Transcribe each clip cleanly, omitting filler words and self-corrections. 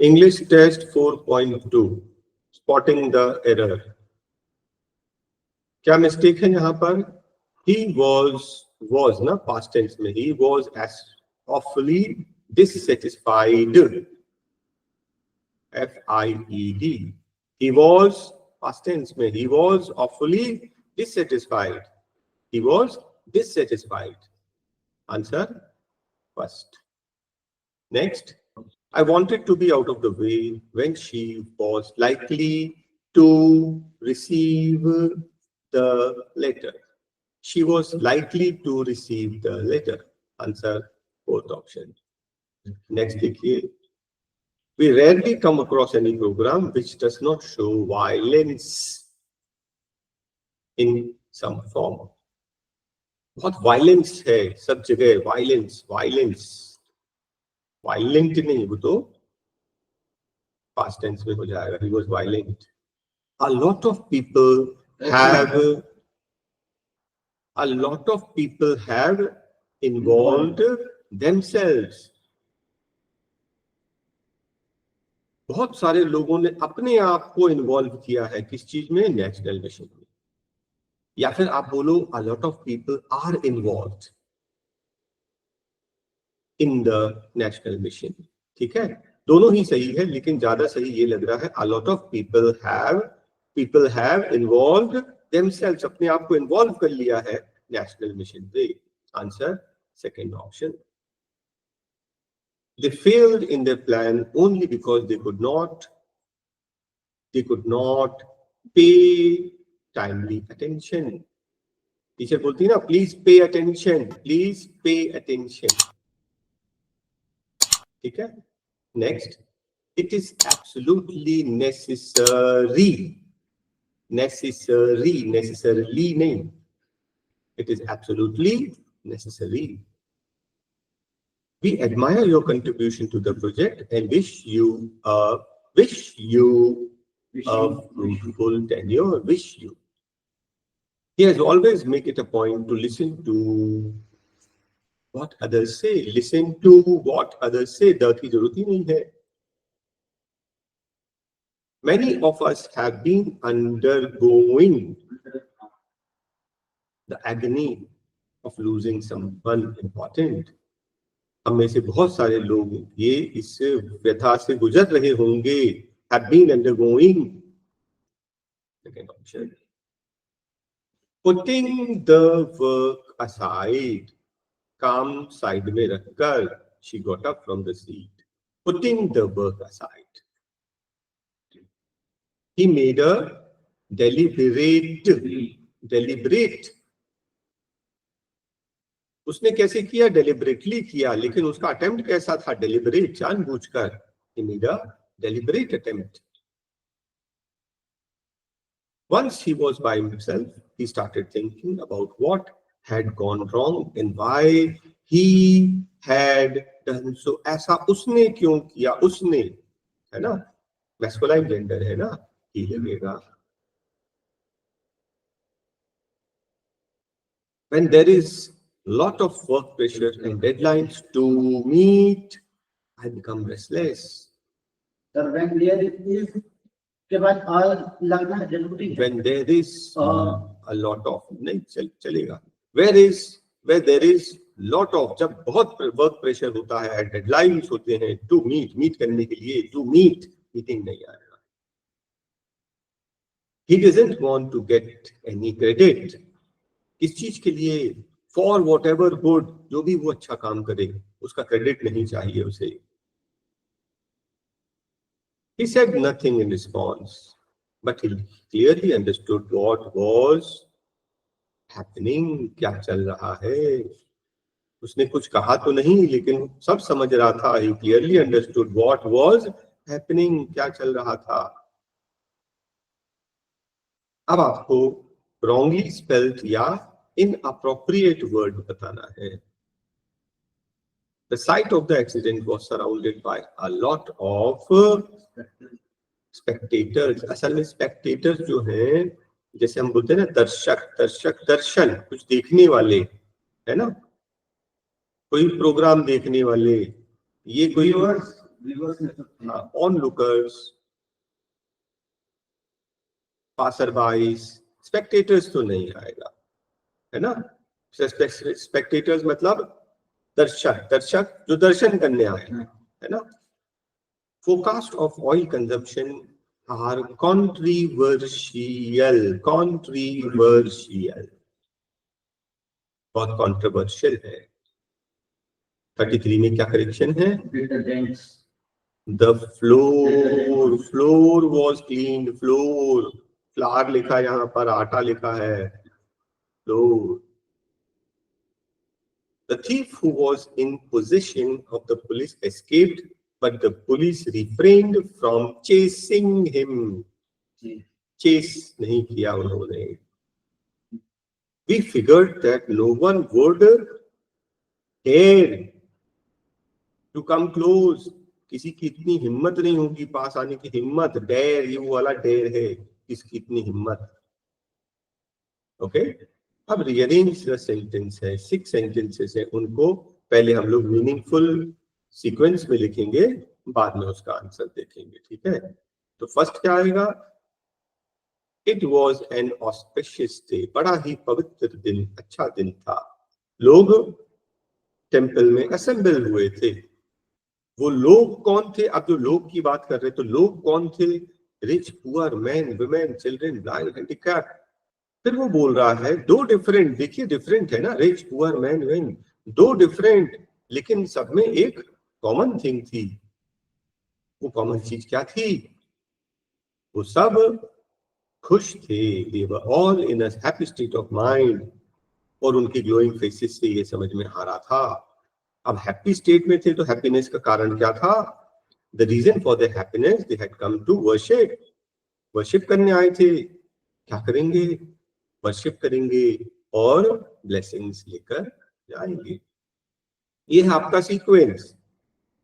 English test 4.2 spotting the error. क्या mistake है यहाँ पर? ही वॉज ना पास्ट टेंस में, he was as awfully dissatisfied, FIED. He was past tense में, he was awfully dissatisfied. He was dissatisfied. Answer first. Next, I wanted to be out of the way when she was likely to receive the letter. She was likely to receive the letter. Answer fourth option. Next देखिए, we rarely come across any program which does not show violence in some form. बहुत violence है सब जगह, violence violence, violent नहीं, वो तो past tense में हो जाएगा, he was violent. A lot of people have involved themselves. बहुत सारे लोगों ने अपने आप को इन्वॉल्व किया है किस चीज में? नेशनल मिशन में। या फिर आप बोलो a lot of people are involved in the national mission। ठीक है, दोनों ही सही है, लेकिन ज्यादा सही ये लग रहा है a lot of people have involved themselves, अपने आप को इन्वॉल्व कर लिया है नेशनल मिशन पे। Answer second option. They failed in their plan only because they could not pay timely attention. Teacher बोलती है ना, please pay attention, please pay attention. ठीक है, next, it is absolutely necessarily नहीं, it is absolutely necessary. We admire your contribution to the project and wish you a fruitful tenure. Wish you. He has always make it a point to listen to what others say. Listen to what others say. The key जरूरत ही नहीं है। Many of us have been undergoing the agony of losing someone important. हम में से बहुत सारे लोग ये इस व्यथा से गुजर रहे होंगे। Have been undergoing। Second option। Putting the work aside, काम साइड में रखकर, she got up from the seat। Putting the work aside। He made a deliberate। उसने कैसे किया? डेलिबरेटली किया, लेकिन उसका अटेम्प्ट कैसा था? डेलिबरेट, जानबूझकर। He made a deliberate attempt। Once he was by himself, he started thinking about what had gone wrong and why he had done so। ऐसा उसने क्यों किया? उसने, है ना, मैस्कुलाइन जेंडर है ना, ही लगेगा। When there is lot of work pressure and deadlines to meet, I become restless। When there is के बाद लगना जरूरी है। When there is a lot of, नहीं चलेगा। Where there is lot of, जब बहुत वर्क प्रेशर होता है, डेडलाइंस होते हैं, टू मीट करने के लिए, टू मीटिंग नहीं आएगा। He doesn't want to get any credit। किस चीज के लिए? For whatever good, जो भी वो अच्छा काम करे उसका क्रेडिट नहीं चाहिए उसे। He said nothing in response, but he clearly understood what was happening। क्या चल रहा है? उसने कुछ कहा तो नहीं, लेकिन सब समझ रहा था। He clearly understood what was happening। क्या चल रहा था? अब आपको wrongly spelled या inappropriate word बताना है। The site of the accident was surrounded by a lot of spectators। असल में spectators जो हैं, जैसे हम बोलते हैं ना दर्शन, कुछ देखने वाले, है ना, कोई प्रोग्राम देखने वाले, ये कोई Reverse में तो onlookers, passerbys, spectators तो नहीं आएगा, है ना? Spectators मतलब दर्शक, दर्शक जो दर्शन करने आए हैं, है ना? Forecast of oil consumption are controversial, controversial, बहुत controversial है। 33 में क्या करेक्शन है? detergents. The floor was cleaned, floor, flour लिखा है यहाँ पर, आटा लिखा है, floor. The thief who was in possession of the police escaped, but the police refrained from chasing him. Chase नहीं किया उन्होंने. We figured that no one would dare to come close. किसी की इतनी हिम्मत नहीं होगी पास आने की, हिम्मत, डेयर, ये वो वाला डेयर है, किसकी इतनी हिम्मत. ओके, अब रीअरेंज द सेंटेंस है, 6 सेंटेंसेस है, उनको पहले हम लोग मीनिंगफुल सीक्वेंस में लिखेंगे, बाद में उसका आंसर देखेंगे, ठीक है? तो फर्स्ट क्या आएगा? It was an auspicious day, बड़ा ही पवित्र दिन, अच्छा दिन था. लोग टेम्पल में असेंबल हुए थे. वो लोग कौन थे? अब जो लोग की बात कर रहे, तो लोग कौन थे? Rich, poor, man, women, children, blind, handicapped. फिर वो बोल रहा है दो डिफरेंट, देखिए डिफरेंट है ना, रिच, पुअर, मैन, वुमेन, दो डिफरेंट, लेकिन सब में एक कॉमन थिंग थी. वो कॉमन चीज क्या थी? वो सब खुश थे. They were all in a happy state of mind. और उनकी ग्लोइंग फेसेस से ये समझ में आ रहा था. अब हैप्पी स्टेट में थे तो हैप्पीनेस का कारण क्या था? The reason for the happiness, they had come to worship. Worship करने आए थे. क्या करेंगे? वर्शिप करेंगे और ब्लेसिंग्स लेकर जाएंगे. ये है आपका सीक्वेंस,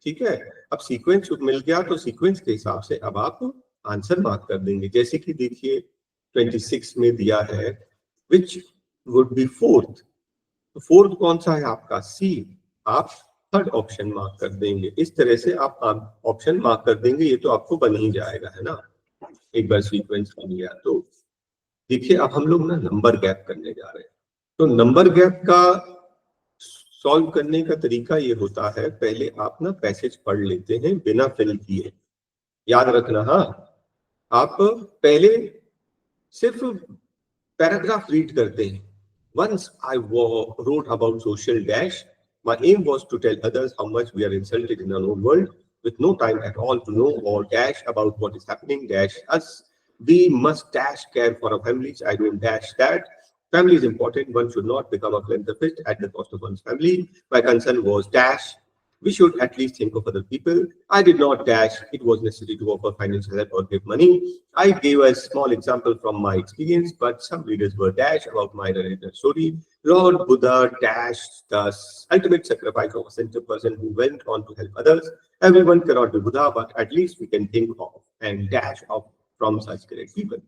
ठीक है? अब सीक्वेंस मिल गया तो सीक्वेंस के हिसाब से अब आप आंसर मार्क कर देंगे. जैसे कि देखिए 26 में दिया है विच वुड बी फोर्थ. तो फोर्थ कौन सा है आपका? सी. आप थर्ड ऑप्शन मार्क कर देंगे. इस तरह से आप ऑप्शन मार्क कर देंगे. ये तो आपको बन ही जाएगा, है ना? एक बार सीक्वेंस बन गया तो देखिए अब हम लोग ना नंबर गैप करने जा रहे हैं. तो नंबर गैप का सॉल्व करने का तरीका ये होता है, पहले आप ना पैसेज पढ़ लेते हैं बिना फिल किए. याद रखना, हाँ, आप पहले सिर्फ पैराग्राफ रीड करते हैं. Once I wrote about social dash, my aim was to tell others how much we are insulted in our own world, with no time at all to know or dash about what is happening dash us. We must dash care for our families. I don't dash that. Family is important. One should not become a philanthropist at the cost of one's family. My concern was dash. We should at least think of other people. I did not dash. It was necessary to offer financial help or give money. I gave a small example from my experience, but some readers were dash about my narrator story. Lord Buddha dashed the ultimate sacrifice of a central person who went on to help others. Everyone cannot be Buddha, but at least we can think of and dash of from such great people.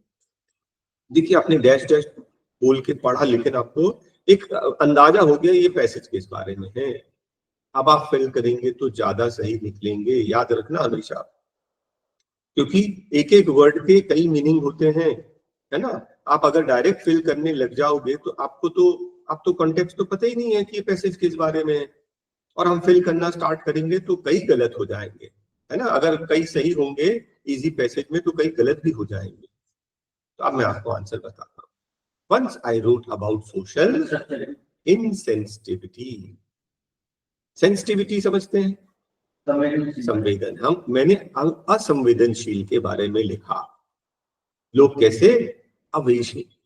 देखिए आपने dash dash बोल के पढ़ा, लेकिन आपको एक अंदाजा हो गया ये पैसेज किस बारे में है. अब आप फिल करेंगे तो ज्यादा सही निकलेंगे. याद रखना हमेशा, क्योंकि एक एक वर्ड के कई मीनिंग होते हैं, है ना? आप अगर डायरेक्ट फिल करने लग जाओगे तो आप तो कॉन्टेक्स्ट तो पता ही नहीं है कि ये पैसेज किस बारे में है, और हम फिल करना स्टार्ट करेंगे तो कई गलत हो जाएंगे, है ना? अगर कई सही होंगे इजी पैसेज में तो कई गलत भी हो जाएंगे. तो अब मैं आपको आंसर बताता हूँ. Once I wrote about social insensitivity. Sensitivity समझते हैं? संवेदन. मैंने असंवेदनशील के बारे में लिखा. लोग कैसे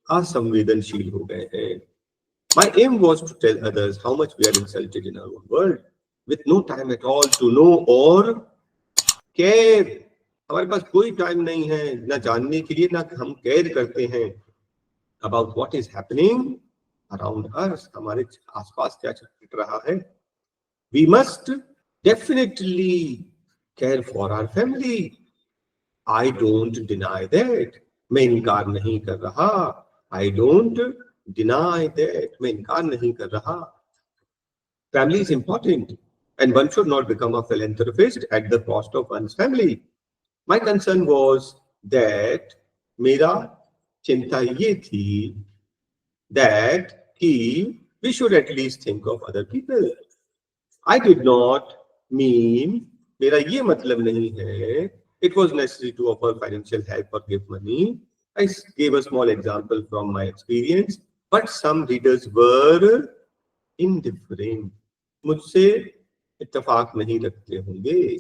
असंवेदनशील हो गए हैं. My aim was to tell others how much we are insulted in our own world, with no time at all to know or care. हमारे पास कोई टाइम नहीं है ना जानने के लिए, ना हम केयर करते हैं about what is happening around us. हमारे आसपास क्या चल रहा है. We must definitely care for our family. I don't deny that. मैं इनकार नहीं कर रहा. I don't deny that. मैं इनकार नहीं कर रहा. Family is important. and one should not become a philanthropist at the cost of one's family. My concern was that मेरा चिंता ये थी that we should at least think of other people. I did not mean, मेरा ये मतलब नहीं है, it was necessary to offer financial help or give money. I gave a small example from my experience, but some readers were indifferent. मुझसे इत्तेफाक नहीं रखते होंगे,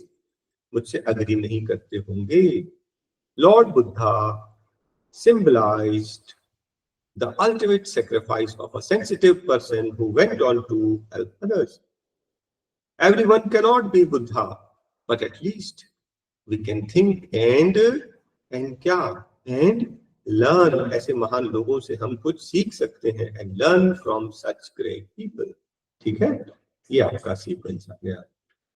मुझसे अग्री नहीं करते होंगे. Lord Buddha symbolized the ultimate sacrifice of a sensitive person who went on to help others. Everyone cannot be Buddha, but at least we can think and क्या and learn. ऐसे महान लोगों से हम कुछ सीख सकते हैं and learn from such great people. ठीक है, ये आपका सीक्वेंस आ गया.